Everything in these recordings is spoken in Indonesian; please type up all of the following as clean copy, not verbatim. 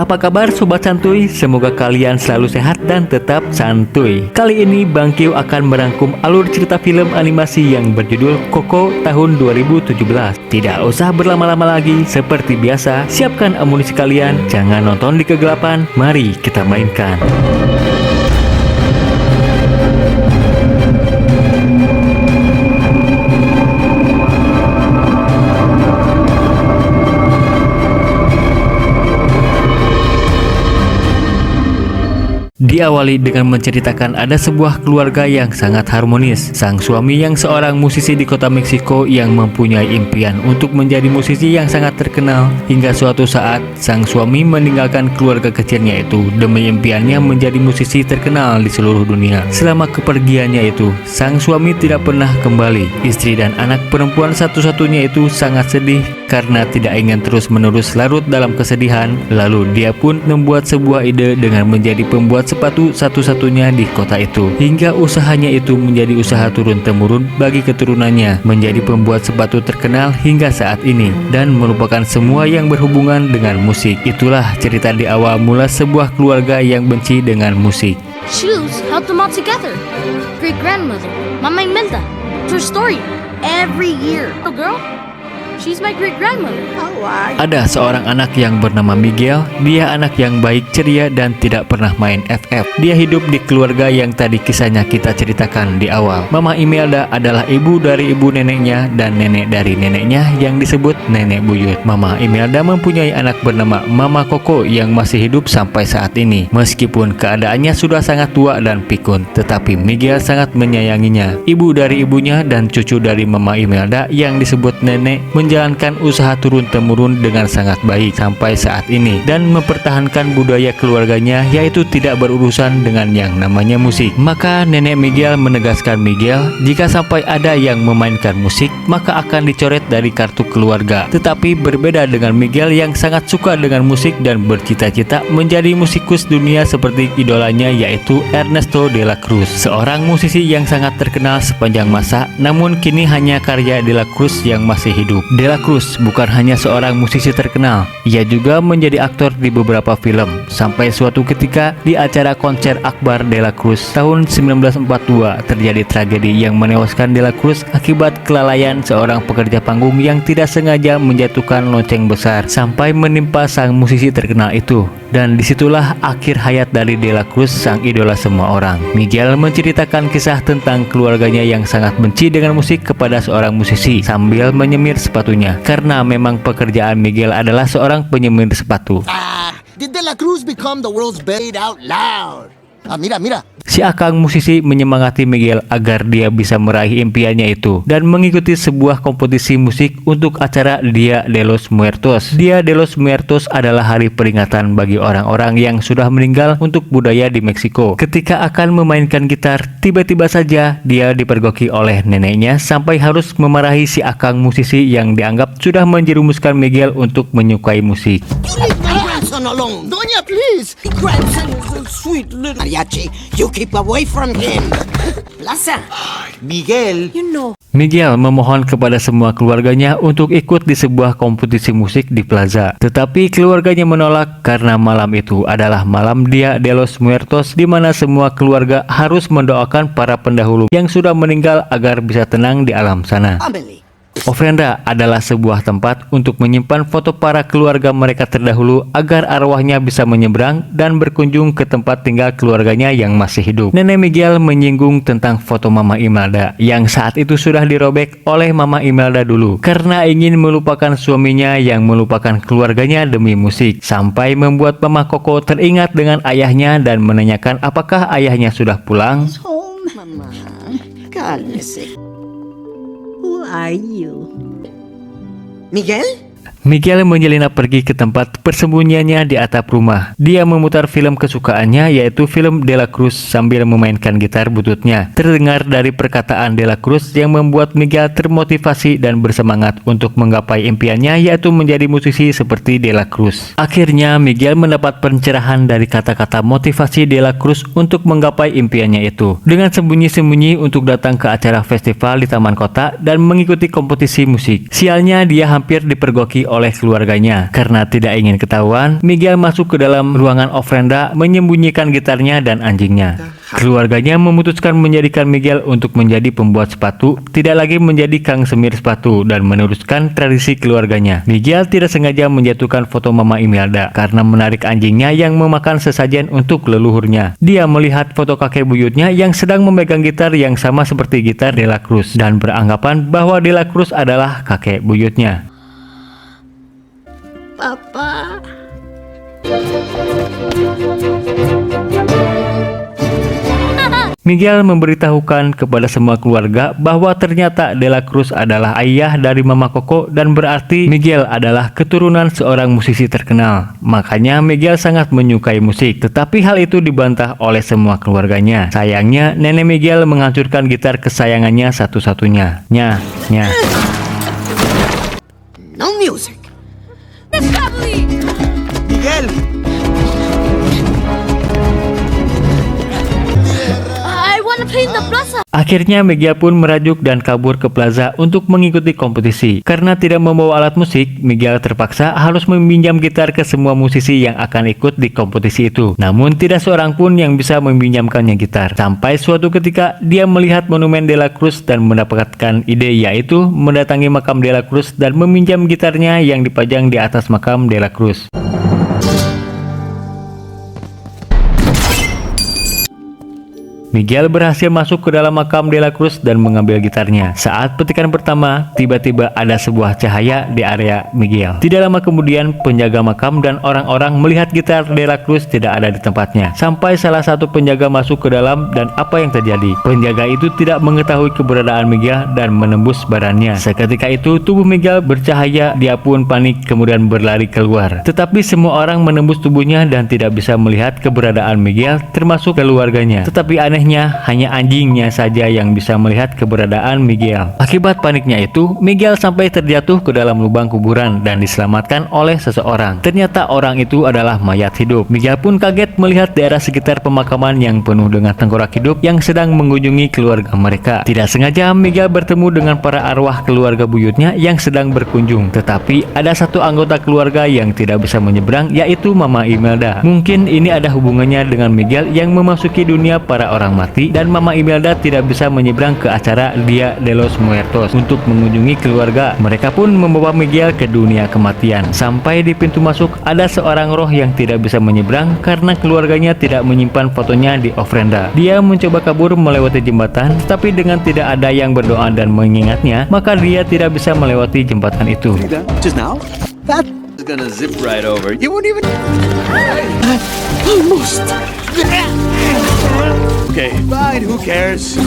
Apa kabar Sobat Santuy? Semoga kalian selalu sehat dan tetap santuy. Kali ini Bang Kio akan merangkum alur cerita film animasi yang berjudul Coco tahun 2017. Tidak usah berlama-lama lagi, seperti biasa, siapkan amunisi kalian, jangan nonton di kegelapan, mari kita mainkan. Diawali dengan menceritakan ada sebuah keluarga yang sangat harmonis. Sang suami yang seorang musisi di kota Meksiko yang mempunyai impian untuk menjadi musisi yang sangat terkenal. Hingga suatu saat, sang suami meninggalkan keluarga kecilnya itu demi impiannya menjadi musisi terkenal di seluruh dunia. Selama kepergiannya itu, sang suami tidak pernah kembali. Istri dan anak perempuan satu-satunya itu sangat sedih karena tidak ingin terus-menerus larut dalam kesedihan. Lalu dia pun membuat sebuah ide dengan menjadi pembuat sepatu satu-satunya di kota itu. Hingga usahanya itu menjadi usaha turun-temurun bagi keturunannya, menjadi pembuat sepatu terkenal hingga saat ini, dan melupakan semua yang berhubungan dengan musik. Itulah cerita di awal mula sebuah keluarga yang benci dengan musik. Shoes held them all together. Great grandmother, Mama Imelda. It's her story. Every year. Oh girl, she's my great grandmother. Ada seorang anak yang bernama Miguel. Dia anak yang baik, ceria, dan tidak pernah main FF. Dia hidup di keluarga yang tadi kisahnya kita ceritakan di awal. Mama Imelda adalah ibu dari ibu neneknya dan nenek dari neneknya yang disebut nenek buyut. Mama Imelda mempunyai anak bernama Mama Coco yang masih hidup sampai saat ini. Meskipun keadaannya sudah sangat tua dan pikun, tetapi Miguel sangat menyayanginya. Ibu dari ibunya dan cucu dari Mama Imelda yang disebut nenek menjalankan usaha turun-temurun dengan sangat baik sampai saat ini dan mempertahankan budaya keluarganya, yaitu tidak berurusan dengan yang namanya musik. Maka nenek Miguel menegaskan Miguel, jika sampai ada yang memainkan musik, maka akan dicoret dari kartu keluarga. Tetapi berbeda dengan Miguel yang sangat suka dengan musik dan bercita-cita menjadi musikus dunia seperti idolanya, yaitu Ernesto de la Cruz, seorang musisi yang sangat terkenal sepanjang masa. Namun kini hanya karya de la Cruz yang masih hidup. De la Cruz bukan hanya seorang musisi terkenal, ia juga menjadi aktor di beberapa film. Sampai suatu ketika di acara konser Akbar de la Cruz tahun 1942 terjadi tragedi yang menewaskan de la Cruz akibat kelalaian seorang pekerja panggung yang tidak sengaja menjatuhkan lonceng besar sampai menimpa sang musisi terkenal itu. Dan disitulah akhir hayat dari de la Cruz, sang idola semua orang. Miguel menceritakan kisah tentang keluarganya yang sangat benci dengan musik kepada seorang musisi sambil menyemir sepatunya, karena memang pekerjaan Miguel adalah seorang penyemir sepatu. Did De La Cruz become the world's best out loud? Mira. Si akang musisi menyemangati Miguel agar dia bisa meraih impiannya itu dan mengikuti sebuah kompetisi musik untuk acara Dia de los Muertos. Dia de los Muertos adalah hari peringatan bagi orang-orang yang sudah meninggal untuk budaya di Meksiko. Ketika akan memainkan gitar, tiba-tiba saja dia dipergoki oleh neneknya sampai harus memarahi si akang musisi yang dianggap sudah menjerumuskan Miguel untuk menyukai musik. Alone. Doña, please. Grandson is a sweet little mariachi. You keep away from him. Plaza. Miguel. You know. Miguel memohon kepada semua keluarganya untuk ikut di sebuah kompetisi musik di plaza. Tetapi keluarganya menolak karena malam itu adalah malam Dia de los Muertos, di mana semua keluarga harus mendoakan para pendahulu yang sudah meninggal agar bisa tenang di alam sana. Ofrenda adalah sebuah tempat untuk menyimpan foto para keluarga mereka terdahulu agar arwahnya bisa menyeberang dan berkunjung ke tempat tinggal keluarganya yang masih hidup. Nenek Miguel menyinggung tentang foto Mama Imelda yang saat itu sudah dirobek oleh Mama Imelda dulu karena ingin melupakan suaminya yang melupakan keluarganya demi musik, sampai membuat Mama Coco teringat dengan ayahnya dan menanyakan apakah ayahnya sudah pulang. Mama, cálmese. Who are you? Miguel? Miguel menyelinap pergi ke tempat persembunyiannya di atap rumah. Dia memutar film kesukaannya, yaitu film De La Cruz, sambil memainkan gitar bututnya. Terdengar dari perkataan De La Cruz yang membuat Miguel termotivasi dan bersemangat untuk menggapai impiannya, yaitu menjadi musisi seperti De La Cruz. Akhirnya Miguel mendapat pencerahan dari kata-kata motivasi De La Cruz untuk menggapai impiannya itu, dengan sembunyi-sembunyi untuk datang ke acara festival di taman kota dan mengikuti kompetisi musik. Sialnya dia hampir dipergoki oleh keluarganya. Karena tidak ingin ketahuan, Miguel masuk ke dalam ruangan ofrenda, menyembunyikan gitarnya dan anjingnya. Keluarganya memutuskan menjadikan Miguel untuk menjadi pembuat sepatu, tidak lagi menjadi kang semir sepatu, dan meneruskan tradisi keluarganya. Miguel tidak sengaja menjatuhkan foto Mama Imelda karena menarik anjingnya yang memakan sesajen untuk leluhurnya. Dia melihat foto kakek buyutnya yang sedang memegang gitar yang sama seperti gitar De La Cruz dan beranggapan bahwa De La Cruz adalah kakek buyutnya. Papa. Miguel memberitahukan kepada semua keluarga bahwa ternyata De La Cruz adalah ayah dari Mama Coco dan berarti Miguel adalah keturunan seorang musisi terkenal. Makanya Miguel sangat menyukai musik, tetapi hal itu dibantah oleh semua keluarganya. Sayangnya, nenek Miguel menghancurkan gitar kesayangannya satu-satunya. Nyah. No music. Miguel. I want to play in the plaza. Akhirnya Miguel pun merajuk dan kabur ke plaza untuk mengikuti kompetisi. Karena tidak membawa alat musik, Miguel terpaksa harus meminjam gitar ke semua musisi yang akan ikut di kompetisi itu. Namun tidak seorang pun yang bisa meminjamkannya gitar. Sampai suatu ketika dia melihat monumen De La Cruz dan mendapatkan ide, yaitu mendatangi makam De La Cruz dan meminjam gitarnya yang dipajang di atas makam De La Cruz. Miguel berhasil masuk ke dalam makam De La Cruz dan mengambil gitarnya. Saat petikan pertama, tiba-tiba ada sebuah cahaya di area Miguel. Tidak lama kemudian, penjaga makam dan orang-orang melihat gitar De La Cruz tidak ada di tempatnya. Sampai salah satu penjaga masuk ke dalam dan apa yang terjadi? Penjaga itu tidak mengetahui keberadaan Miguel dan menembus badannya. Seketika itu, tubuh Miguel bercahaya, dia pun panik kemudian berlari keluar. Tetapi semua orang menembus tubuhnya dan tidak bisa melihat keberadaan Miguel termasuk keluarganya. Tetapi aneh, hanya anjingnya saja yang bisa melihat keberadaan Miguel. Akibat paniknya itu, Miguel sampai terjatuh ke dalam lubang kuburan dan diselamatkan oleh seseorang. Ternyata orang itu adalah mayat hidup. Miguel pun kaget melihat daerah sekitar pemakaman yang penuh dengan tengkorak hidup yang sedang mengunjungi keluarga mereka. Tidak sengaja Miguel bertemu dengan para arwah keluarga buyutnya yang sedang berkunjung. Tetapi ada satu anggota keluarga yang tidak bisa menyeberang, yaitu Mama Imelda. Mungkin ini ada hubungannya dengan Miguel yang memasuki dunia para orang mati dan Mama Imelda tidak bisa menyeberang ke acara Dia de los Muertos untuk mengunjungi keluarga. Mereka pun membawa Miguel ke dunia kematian. Sampai di pintu masuk ada seorang roh yang tidak bisa menyeberang karena keluarganya tidak menyimpan fotonya di ofrenda. Dia mencoba kabur melewati jembatan, tetapi dengan tidak ada yang berdoa dan mengingatnya, maka dia tidak bisa melewati jembatan itu. Just now? That is gonna zip right over. You won't even. Almost. Okay, fine. Who cares?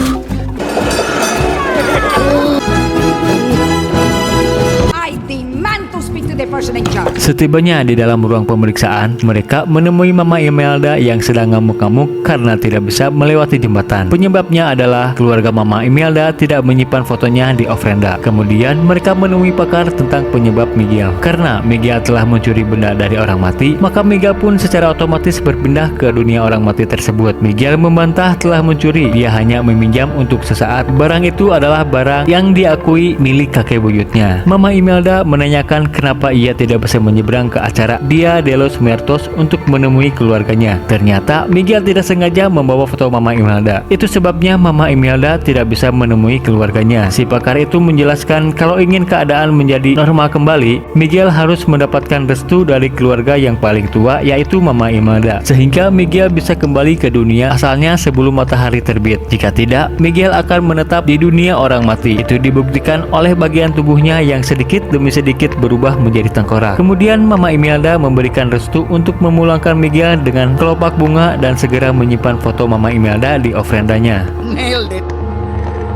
I demand to speak to the person in charge. Setibanya di dalam ruang pemeriksaan, mereka menemui Mama Imelda yang sedang ngamuk-ngamuk karena tidak bisa melewati jembatan. Penyebabnya adalah keluarga Mama Imelda tidak menyimpan fotonya di ofrenda. Kemudian mereka menemui pakar tentang penyebab Miguel. Karena Miguel telah mencuri benda dari orang mati, maka Miguel pun secara otomatis berpindah ke dunia orang mati tersebut. Miguel membantah telah mencuri, dia hanya meminjam untuk sesaat. Barang itu adalah barang yang diakui milik kakek buyutnya. Mama Imelda menanyakan kenapa ia tidak bisa menyeberang ke acara Dia de los Muertos untuk menemui keluarganya. Ternyata Miguel tidak sengaja membawa foto Mama Imelda. Itu sebabnya Mama Imelda tidak bisa menemui keluarganya. Si pakar itu menjelaskan kalau ingin keadaan menjadi normal kembali, Miguel harus mendapatkan restu dari keluarga yang paling tua, yaitu Mama Imelda, sehingga Miguel bisa kembali ke dunia asalnya sebelum matahari terbit. Jika tidak, Miguel akan menetap di dunia orang mati. Itu dibuktikan oleh bagian tubuhnya yang sedikit demi sedikit berubah menjadi tengkorak. Kemudian Mama Imelda memberikan restu untuk memulangkan Miguel dengan kelopak bunga dan segera menyimpan foto Mama Imelda di ofrendanya. Nailed it.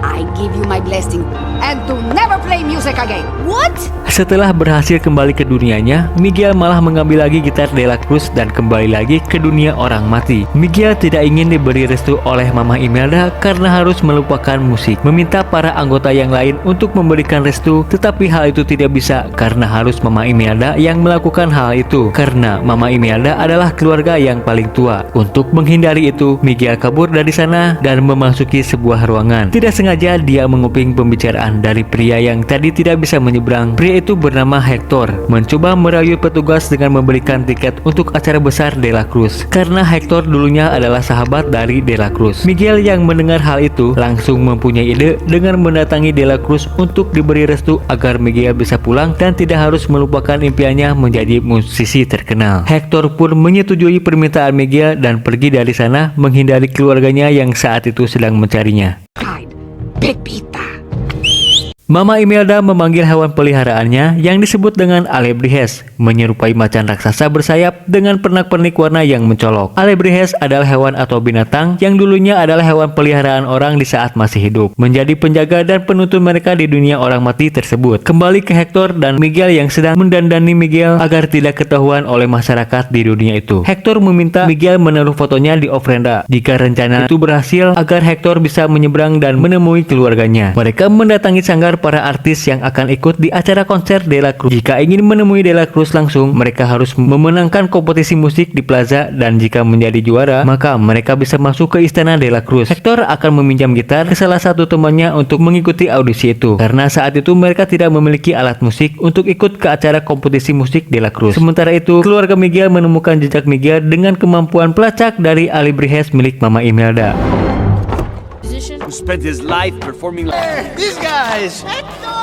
I give you my blessing and to never play music again. What? Setelah berhasil kembali ke dunianya, Miguel malah mengambil lagi gitar De La Cruz dan kembali lagi ke dunia orang mati. Miguel tidak ingin diberi restu oleh Mama Imelda karena harus melupakan musik. Meminta para anggota yang lain untuk memberikan restu, tetapi hal itu tidak bisa karena harus Mama Imelda yang melakukan hal itu. Karena Mama Imelda adalah keluarga yang paling tua. Untuk menghindari itu, Miguel kabur dari sana dan memasuki sebuah ruangan. Tidak sengaja dia menguping pembicaraan dari pria yang tadi tidak bisa menyeberang. Pria itu bernama Hector, mencoba merayu petugas dengan memberikan tiket untuk acara besar De La Cruz, karena Hector dulunya adalah sahabat dari De La Cruz. Miguel yang mendengar hal itu langsung mempunyai ide dengan mendatangi De La Cruz untuk diberi restu agar Miguel bisa pulang dan tidak harus melupakan impiannya menjadi musisi terkenal. Hector pun menyetujui permintaan Miguel dan pergi dari sana menghindari keluarganya yang saat itu sedang mencarinya. Hide. Pepita. Mama Imelda memanggil hewan peliharaannya yang disebut dengan alebrijes, menyerupai macan raksasa bersayap dengan pernak-pernik warna yang mencolok. Alebrijes adalah hewan atau binatang yang dulunya adalah hewan peliharaan orang di saat masih hidup, menjadi penjaga dan penuntun mereka di dunia orang mati tersebut. Kembali ke Hector dan Miguel yang sedang mendandani Miguel agar tidak ketahuan oleh masyarakat di dunia itu. Hector meminta Miguel menaruh fotonya di ofrenda jika rencana itu berhasil agar Hector bisa menyeberang dan menemui keluarganya. Mereka mendatangi sanggar para artis yang akan ikut di acara konser De La Cruz. Jika ingin menemui De La Cruz langsung, mereka harus memenangkan kompetisi musik di plaza, dan jika menjadi juara, maka mereka bisa masuk ke istana De La Cruz. Hector akan meminjam gitar ke salah satu temannya untuk mengikuti audisi itu, karena saat itu mereka tidak memiliki alat musik untuk ikut ke acara kompetisi musik De La Cruz. Sementara itu, keluarga Miguel menemukan jejak Miguel dengan kemampuan pelacak dari alebrijes milik Mama Imelda. Who spent his life performing like these guys.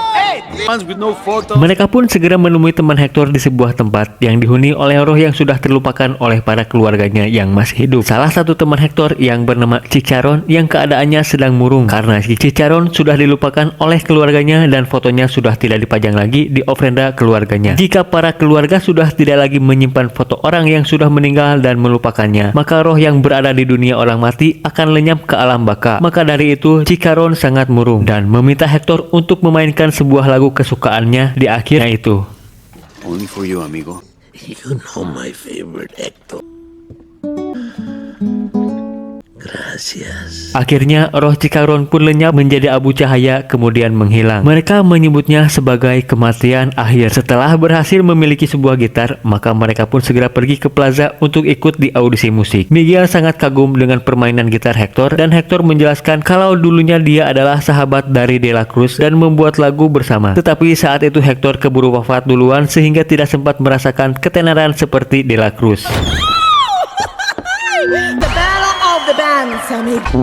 Hey, ones with no photo. Mereka pun segera menemui teman Hector di sebuah tempat yang dihuni oleh roh yang sudah terlupakan oleh para keluarganya yang masih hidup. Salah satu teman Hector yang bernama Cicaron yang keadaannya sedang murung karena Cicaron sudah dilupakan oleh keluarganya dan fotonya sudah tidak dipajang lagi di ofrenda keluarganya. Jika para keluarga sudah tidak lagi menyimpan foto orang yang sudah meninggal dan melupakannya, maka roh yang berada di dunia orang mati akan lenyap ke alam baka. Maka dari itu Cicaron sangat murung dan meminta Hector untuk memainkan sebuah lagu kesukaannya di akhirnya itu. Only for you, amigo. You know my favorite, Hector. Gracias. Akhirnya roh Cicaron pun lenyap menjadi abu cahaya kemudian menghilang. Mereka menyebutnya sebagai kematian akhir. Setelah berhasil memiliki sebuah gitar, maka mereka pun segera pergi ke plaza untuk ikut di audisi musik. Miguel sangat kagum dengan permainan gitar Hector dan Hector menjelaskan kalau dulunya dia adalah sahabat dari De La Cruz dan membuat lagu bersama. Tetapi saat itu Hector keburu wafat duluan sehingga tidak sempat merasakan ketenaran seperti De La Cruz. The battle of the bands, amigo.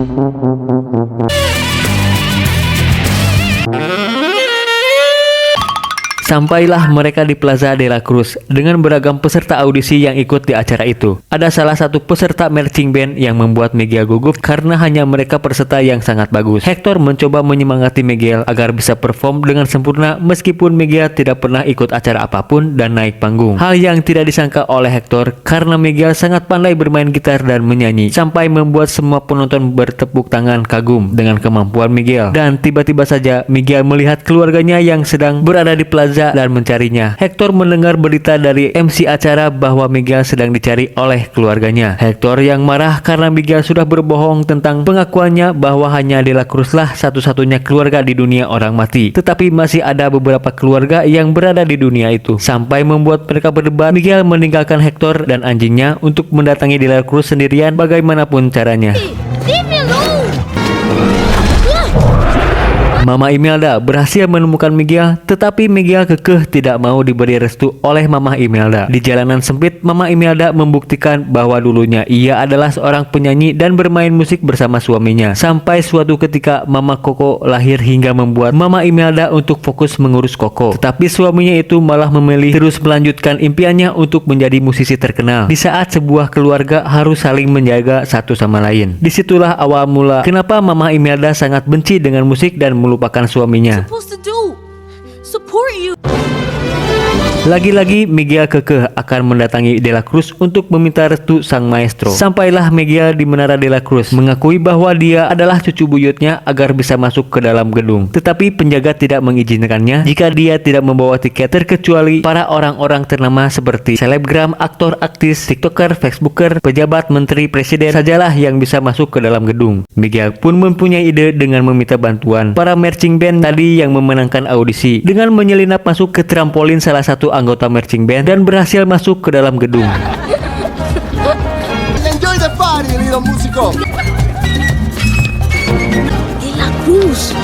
Sampailah mereka di Plaza De La Cruz dengan beragam peserta audisi yang ikut di acara itu. Ada salah satu peserta marching band yang membuat Miguel gugup karena hanya mereka peserta yang sangat bagus. Hector mencoba menyemangati Miguel agar bisa perform dengan sempurna meskipun Miguel tidak pernah ikut acara apapun dan naik panggung. Hal yang tidak disangka oleh Hector karena Miguel sangat pandai bermain gitar dan menyanyi sampai membuat semua penonton bertepuk tangan kagum dengan kemampuan Miguel. Dan tiba-tiba saja Miguel melihat keluarganya yang sedang berada di plaza dan mencarinya. Hector mendengar berita dari MC acara bahwa Miguel sedang dicari oleh keluarganya. Hector yang marah karena Miguel sudah berbohong tentang pengakuannya bahwa hanya De La Cruz lah satu-satunya keluarga di dunia orang mati. Tetapi masih ada beberapa keluarga yang berada di dunia itu. Sampai membuat mereka berdebat, Miguel meninggalkan Hector dan anjingnya untuk mendatangi De La Cruz sendirian bagaimanapun caranya. Leave me alone! Mama Imelda berhasil menemukan Miguel, tetapi Miguel kekeh tidak mau diberi restu oleh Mama Imelda. Di jalanan sempit, Mama Imelda membuktikan bahwa dulunya ia adalah seorang penyanyi dan bermain musik bersama suaminya. Sampai suatu ketika Mama Koko lahir hingga membuat Mama Imelda untuk fokus mengurus Koko. Tetapi suaminya itu malah memilih terus melanjutkan impiannya untuk menjadi musisi terkenal. Di saat sebuah keluarga harus saling menjaga satu sama lain. Disitulah awal mula kenapa Mama Imelda sangat benci dengan musik dan melupakan suaminya. Supposed to do? Support you. Lagi-lagi Miguel kekeh akan mendatangi De La Cruz untuk meminta restu sang maestro. Sampailah Miguel di menara De La Cruz, mengakui bahwa dia adalah cucu buyutnya agar bisa masuk ke dalam gedung. Tetapi penjaga tidak mengizinkannya jika dia tidak membawa tiket, terkecuali para orang-orang ternama seperti selebgram, aktor, artis, tiktoker, facebooker, pejabat, menteri, presiden sajalah yang bisa masuk ke dalam gedung. Miguel pun mempunyai ide dengan meminta bantuan para marching band tadi yang memenangkan audisi dengan menyelinap masuk ke trampolin salah satu anggota marching band dan berhasil masuk ke dalam gedung. Enjoy the party, little musico. De La Cruz.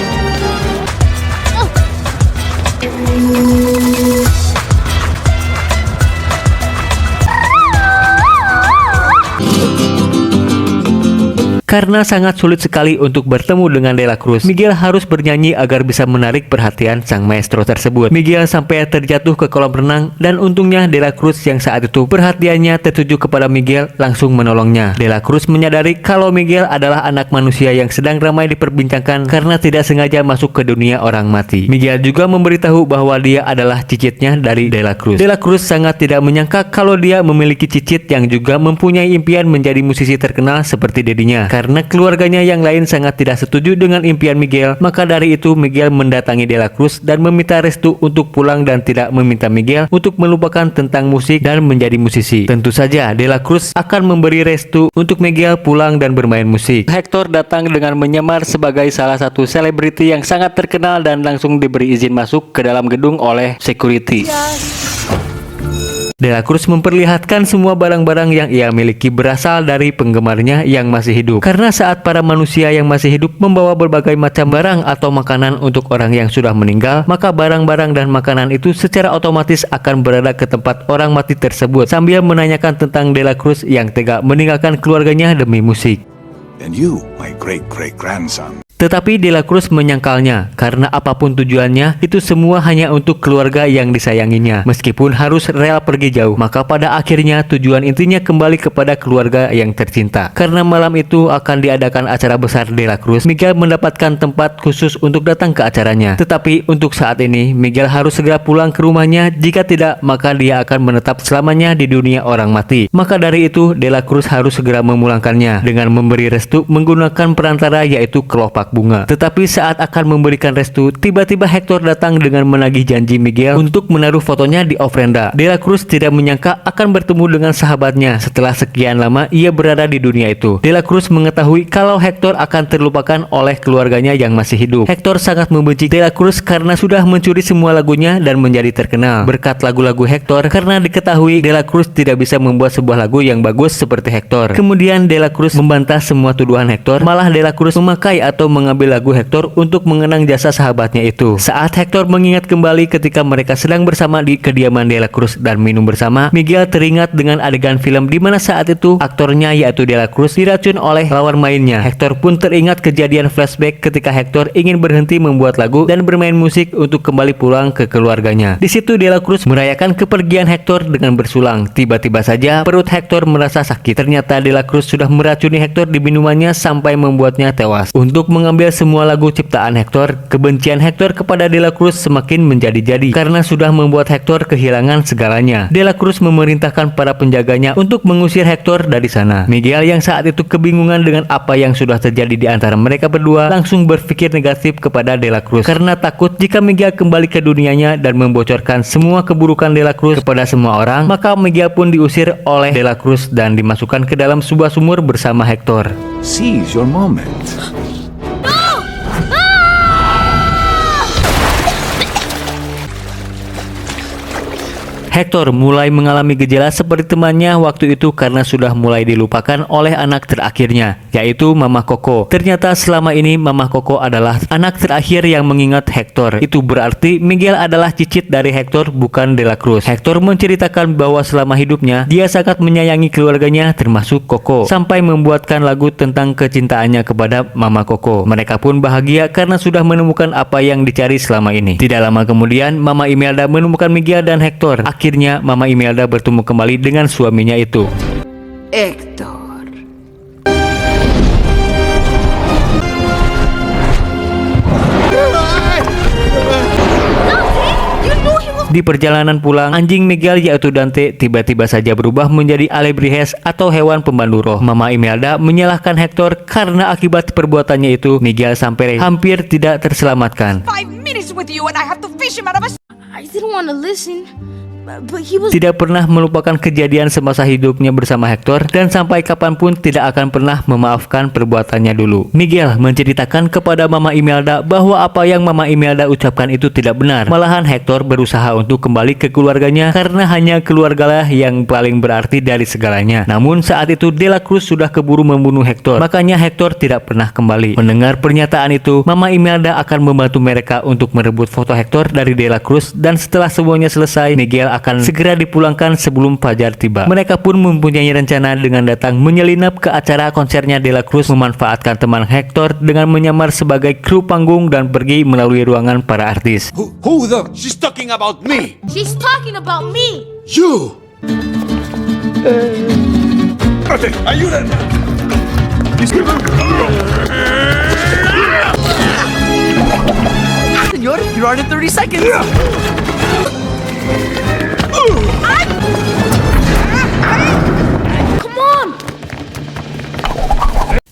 Karena sangat sulit sekali untuk bertemu dengan Dela Cruz, Miguel harus bernyanyi agar bisa menarik perhatian sang maestro tersebut. Miguel sampai terjatuh ke kolam renang dan untungnya Dela Cruz yang saat itu perhatiannya tertuju kepada Miguel langsung menolongnya. Dela Cruz menyadari kalau Miguel adalah anak manusia yang sedang ramai diperbincangkan karena tidak sengaja masuk ke dunia orang mati. Miguel juga memberitahu bahwa dia adalah cicitnya dari Dela Cruz. Dela Cruz sangat tidak menyangka kalau dia memiliki cicit yang juga mempunyai impian menjadi musisi terkenal seperti dedinya. Karena keluarganya yang lain sangat tidak setuju dengan impian Miguel, maka dari itu Miguel mendatangi Dela Cruz dan meminta restu untuk pulang dan tidak meminta Miguel untuk melupakan tentang musik dan menjadi musisi. Tentu saja Dela Cruz akan memberi restu untuk Miguel pulang dan bermain musik. Hector datang dengan menyamar sebagai salah satu selebriti yang sangat terkenal dan langsung diberi izin masuk ke dalam gedung oleh security. Dela Cruz memperlihatkan semua barang-barang yang ia miliki berasal dari penggemarnya yang masih hidup. Karena saat para manusia yang masih hidup membawa berbagai macam barang atau makanan untuk orang yang sudah meninggal, maka barang-barang dan makanan itu secara otomatis akan berada ke tempat orang mati tersebut, sambil menanyakan tentang Dela Cruz yang tega meninggalkan keluarganya demi musik. And you, my great-great-grandson. Tetapi Dela Cruz menyangkalnya, karena apapun tujuannya, itu semua hanya untuk keluarga yang disayanginya. Meskipun harus rela pergi jauh, maka pada akhirnya tujuan intinya kembali kepada keluarga yang tercinta. Karena malam itu akan diadakan acara besar Dela Cruz, Miguel mendapatkan tempat khusus untuk datang ke acaranya. Tetapi untuk saat ini, Miguel harus segera pulang ke rumahnya, jika tidak, maka dia akan menetap selamanya di dunia orang mati. Maka dari itu, Dela Cruz harus segera memulangkannya, dengan memberi restu menggunakan perantara yaitu kelopak bunga. Tetapi saat akan memberikan restu, tiba-tiba Hector datang dengan menagih janji Miguel untuk menaruh fotonya di ofrenda. Dela Cruz tidak menyangka akan bertemu dengan sahabatnya setelah sekian lama ia berada di dunia itu. Dela Cruz mengetahui kalau Hector akan terlupakan oleh keluarganya yang masih hidup. Hector sangat membenci Dela Cruz karena sudah mencuri semua lagunya dan menjadi terkenal berkat lagu-lagu Hector, karena diketahui Dela Cruz tidak bisa membuat sebuah lagu yang bagus seperti Hector. Kemudian Dela Cruz membantah semua tuduhan Hector, malah Dela Cruz memakai atau mengambil lagu Hector untuk mengenang jasa sahabatnya itu. Saat Hector mengingat kembali ketika mereka sedang bersama di kediaman Dela Cruz dan minum bersama, Miguel teringat dengan adegan film di mana saat itu aktornya yaitu Dela Cruz diracun oleh lawan mainnya. Hector pun teringat kejadian flashback ketika Hector ingin berhenti membuat lagu dan bermain musik untuk kembali pulang ke keluarganya. Di situ Dela Cruz merayakan kepergian Hector dengan bersulang. Tiba-tiba saja perut Hector merasa sakit. Ternyata Dela Cruz sudah meracuni Hector di minumannya sampai membuatnya tewas. Untuk mengambil semua lagu ciptaan Hector, kebencian Hector kepada Dela Cruz semakin menjadi-jadi karena sudah membuat Hector kehilangan segalanya. Dela Cruz memerintahkan para penjaganya untuk mengusir Hector dari sana. Miguel yang saat itu kebingungan dengan apa yang sudah terjadi di antara mereka berdua, langsung berpikir negatif kepada Dela Cruz karena takut jika Miguel kembali ke dunianya dan membocorkan semua keburukan Dela Cruz kepada semua orang, maka Miguel pun diusir oleh Dela Cruz dan dimasukkan ke dalam sebuah sumur bersama Hector. Seize your moment. Hector mulai mengalami gejala seperti temannya waktu itu karena sudah mulai dilupakan oleh anak terakhirnya, yaitu Mama Coco. Ternyata selama ini Mama Coco adalah anak terakhir yang mengingat Hector. Itu berarti Miguel adalah cicit dari Hector, bukan Dela Cruz. Hector menceritakan bahwa selama hidupnya dia sangat menyayangi keluarganya termasuk Coco, sampai membuatkan lagu tentang kecintaannya kepada Mama Coco. Mereka pun bahagia karena sudah menemukan apa yang dicari selama ini. Tidak lama kemudian Mama Imelda menemukan Miguel dan Hector. Akhirnya Mama Imelda bertemu kembali dengan suaminya itu. Hector. Di perjalanan pulang, anjing Miguel yaitu Dante tiba-tiba saja berubah menjadi alebrijes atau hewan pemandu roh. Mama Imelda menyalahkan Hector karena akibat perbuatannya itu Miguel sampai hampir tidak terselamatkan. 5 minutes with you and I have to fish him out of a... I didn't want to listen, But he was... Tidak pernah melupakan kejadian semasa hidupnya bersama Hector dan sampai kapanpun tidak akan pernah memaafkan perbuatannya dulu. Miguel menceritakan kepada Mama Imelda bahwa apa yang Mama Imelda ucapkan itu tidak benar. Malahan Hector berusaha untuk kembali ke keluarganya karena hanya keluargalah yang paling berarti dari segalanya. Namun saat itu De La Cruz sudah keburu membunuh Hector, makanya Hector tidak pernah kembali. Mendengar pernyataan itu, Mama Imelda akan membantu mereka untuk merebut foto Hector dari De La Cruz, dan setelah semuanya selesai, Miguel akan segera dipulangkan sebelum fajar tiba. Mereka pun mempunyai rencana dengan datang menyelinap ke acara konsernya De La Cruz, memanfaatkan teman Hector dengan menyamar sebagai kru panggung dan pergi melalui ruangan para artis. Who the? She's talking about me. She's talking about me! You. Ayúdenme. Senor, you're on in 30 seconds. Come on!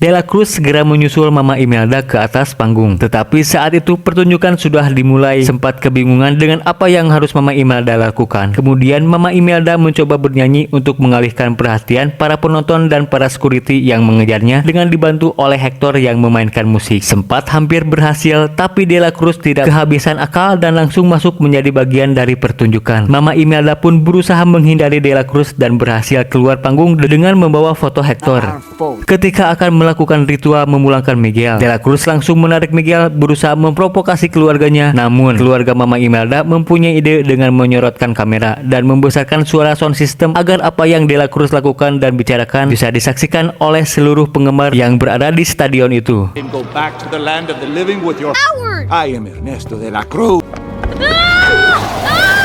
De La Cruz segera menyusul Mama Imelda ke atas panggung. Tetapi saat itu pertunjukan sudah dimulai. Sempat kebingungan dengan apa yang harus Mama Imelda lakukan. Kemudian Mama Imelda mencoba bernyanyi untuk mengalihkan perhatian para penonton dan para security yang mengejarnya dengan dibantu oleh Hector yang memainkan musik. Sempat hampir berhasil, tapi De La Cruz tidak kehabisan akal dan langsung masuk menjadi bagian dari pertunjukan. Mama Imelda pun berusaha menghindari De La Cruz dan berhasil keluar panggung dengan membawa foto Hector. Ketika akan melakukan ritual memulangkan Miguel, De La Cruz langsung menarik Miguel, berusaha memprovokasi keluarganya. Namun keluarga Mama Imelda mempunyai ide dengan menyorotkan kamera dan membesarkan suara sound system agar apa yang De La Cruz lakukan dan bicarakan bisa disaksikan oleh seluruh penggemar yang berada di stadion itu. Go back to the land of the living with your... Howard! I am Ernesto de la Cruz.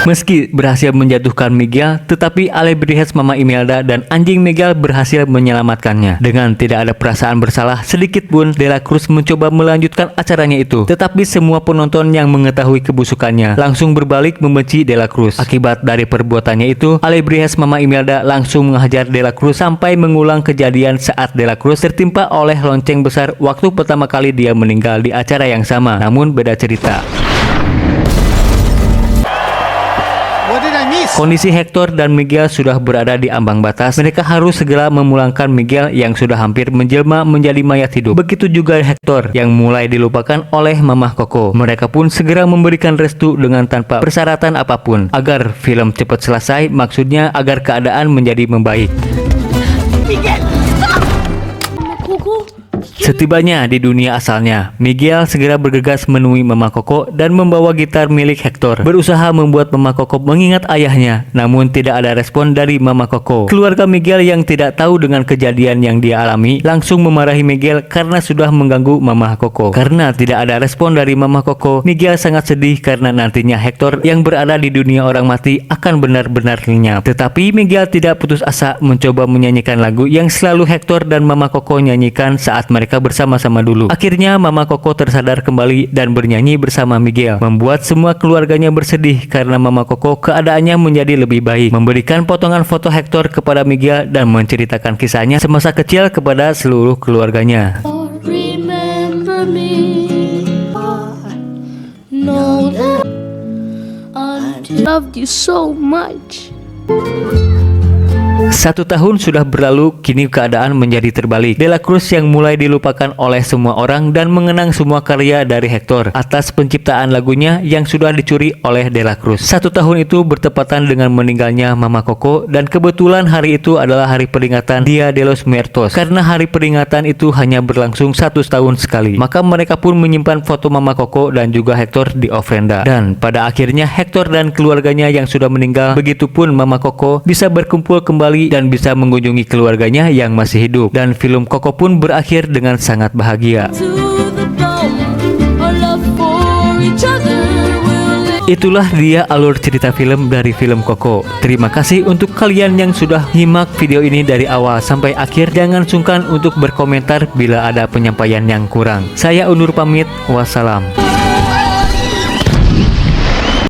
Meski berhasil menjatuhkan Miguel, tetapi Alebrijes, Mama Imelda, dan anjing Miguel berhasil menyelamatkannya. Dengan tidak ada perasaan bersalah sedikit pun, De La Cruz mencoba melanjutkan acaranya itu. Tetapi semua penonton yang mengetahui kebusukannya langsung berbalik membenci De La Cruz. Akibat dari perbuatannya itu, Alebrijes, Mama Imelda langsung menghajar De La Cruz sampai mengulang kejadian saat De La Cruz tertimpa oleh lonceng besar waktu pertama kali dia meninggal di acara yang sama. Namun beda cerita. Kondisi Hector dan Miguel sudah berada di ambang batas. Mereka harus segera memulangkan Miguel yang sudah hampir menjelma menjadi mayat hidup. Begitu juga Hector yang mulai dilupakan oleh Mama Coco. Mereka pun segera memberikan restu dengan tanpa persyaratan apapun agar film cepat selesai, maksudnya agar keadaan menjadi membaik. Miguel, stop! Mama Coco? Setibanya di dunia asalnya, Miguel segera bergegas menemui Mama Coco dan membawa gitar milik Hector. Berusaha membuat Mama Coco mengingat ayahnya, namun tidak ada respon dari Mama Coco. Keluarga Miguel yang tidak tahu dengan kejadian yang dia alami langsung memarahi Miguel karena sudah mengganggu Mama Coco. Karena tidak ada respon dari Mama Coco, Miguel sangat sedih karena nantinya Hector yang berada di dunia orang mati akan benar-benar lenyap. Tetapi Miguel tidak putus asa mencoba menyanyikan lagu yang selalu Hector dan Mama Coco nyanyikan saat mereka bersama-sama dulu. Akhirnya Mama Coco tersadar kembali dan bernyanyi bersama Miguel, membuat semua keluarganya bersedih karena Mama Coco keadaannya menjadi lebih baik. Memberikan potongan foto Hector kepada Miguel dan menceritakan kisahnya semasa kecil kepada seluruh keluarganya. Remember me. Know that I loved you so much. 1 tahun sudah berlalu, kini keadaan menjadi terbalik. De La Cruz yang mulai dilupakan oleh semua orang dan mengenang semua karya dari Hector atas penciptaan lagunya yang sudah dicuri oleh De La Cruz. 1 tahun itu bertepatan dengan meninggalnya Mama Coco dan kebetulan hari itu adalah hari peringatan Dia de los Muertos. Karena hari peringatan itu hanya berlangsung 1 tahun sekali, maka mereka pun menyimpan foto Mama Coco dan juga Hector di ofrenda. Dan pada akhirnya Hector dan keluarganya yang sudah meninggal, begitupun Mama Coco bisa berkumpul kembali dan bisa mengunjungi keluarganya yang masih hidup. Dan film Coco pun berakhir dengan sangat bahagia. Itulah dia alur cerita film dari film Coco. Terima kasih untuk kalian yang sudah nyimak video ini dari awal sampai akhir. Jangan sungkan untuk berkomentar bila ada penyampaian yang kurang. Saya undur pamit. Wassalam.